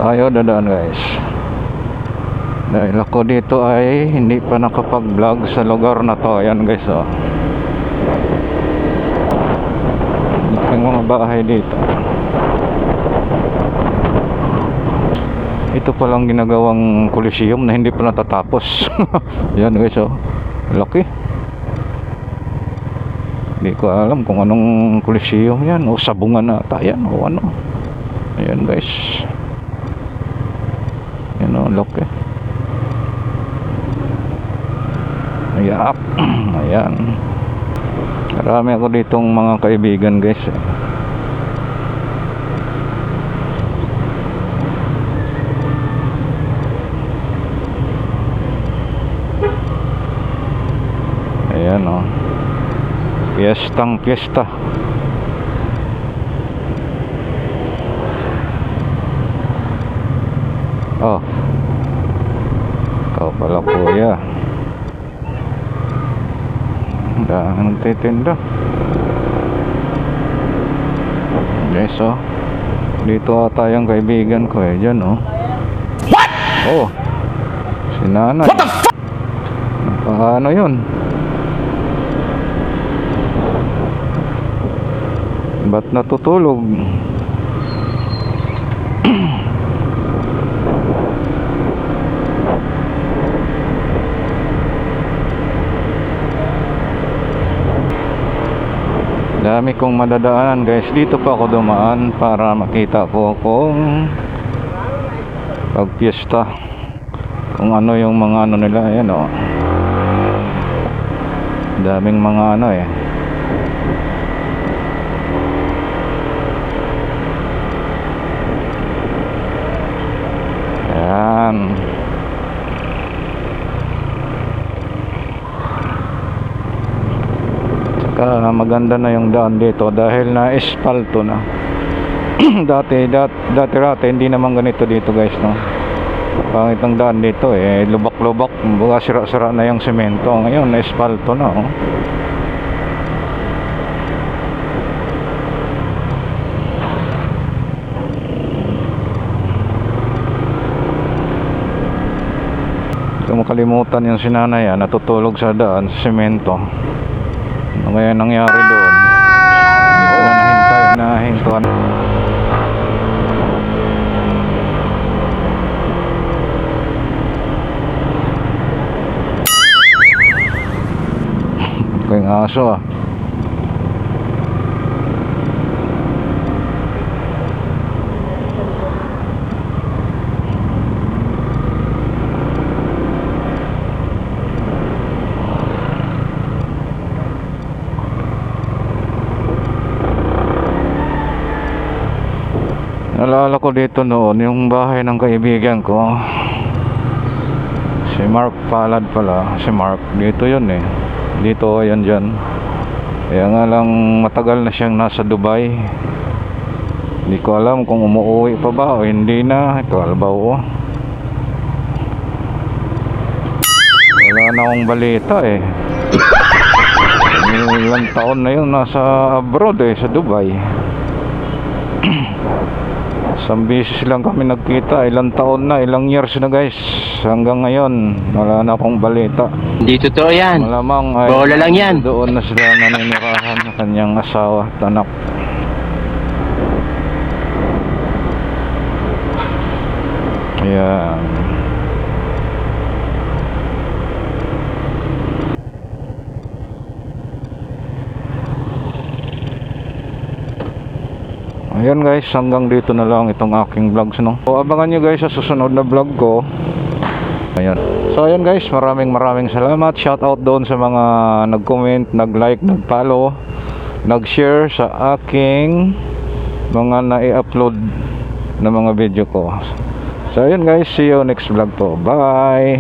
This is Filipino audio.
tayo dadaan guys, dahil ako dito ay hindi pa nakapag vlog sa lugar na to. Ayan guys, oh, yung mga bahay dito. Ito palang ginagawang Coliseum na hindi pa natatapos. Yan guys, oh, laki. Hindi ko alam kung anong Coliseum yan, o sabungan na yan o ano. Ayan guys, yan o, laki. Ayan. Ayan, marami ako ditong mga kaibigan guys. Ayan o, piyestang piyesta. Oh, ikaw pala kuya, dahil nagtitinda guys. Oh, dito ata yung kaibigan ko eh, dyan oh. What? Oh, si nanay. What the fuck? Paano yun? Ba't natutulog? Dami kong madadaanan guys. Dito pa ako dumaan para makita ko kung pagpiesta, kung ano yung mga ano nila. Ayan o, daming mga ano eh. Ayan. Tsaka maganda na yung daan dito dahil na espalto na. dati hindi naman ganito dito guys, no. Pangit ang daan dito eh, lubak-lubak, buka sira-sira na yung semento. Ngayon na espalto na oh. Kung makalimutan yung sinanay, natutulog sa daan sa semento. Ano kaya nangyari doon? Hindi ko na nahintuan. Ito yung aso ah. Naalala ko dito noon yung bahay ng kaibigan ko, si Mark Palad pala. Si Mark, dito yun eh. Dito, yan dyan. Kaya nga lang matagal na siyang nasa Dubai. Hindi ko alam kung umuwi pa ba o hindi na. Ito albaw oh. Wala na akong balita eh. Ilang taon na yun nasa abroad eh, sa Dubai. Isang beses lang kami nagkita, ilang taon na, ilang years na guys. Hanggang ngayon, wala na akong balita. Hindi totoo yan. Malamang ay bola lang yan. doon na sila naninirahan ng kanyang asawa at anak. Ayan. Ayan guys, hanggang dito na lang itong aking vlogs, no? So abangan nyo guys sa susunod na vlog ko. Ayan. So ayan guys, maraming salamat. Shout out doon sa mga nag-comment, nag-like, nag-follow, nag-share sa aking mga na-i-upload na mga video ko. So ayan guys, see you next vlog po. Bye!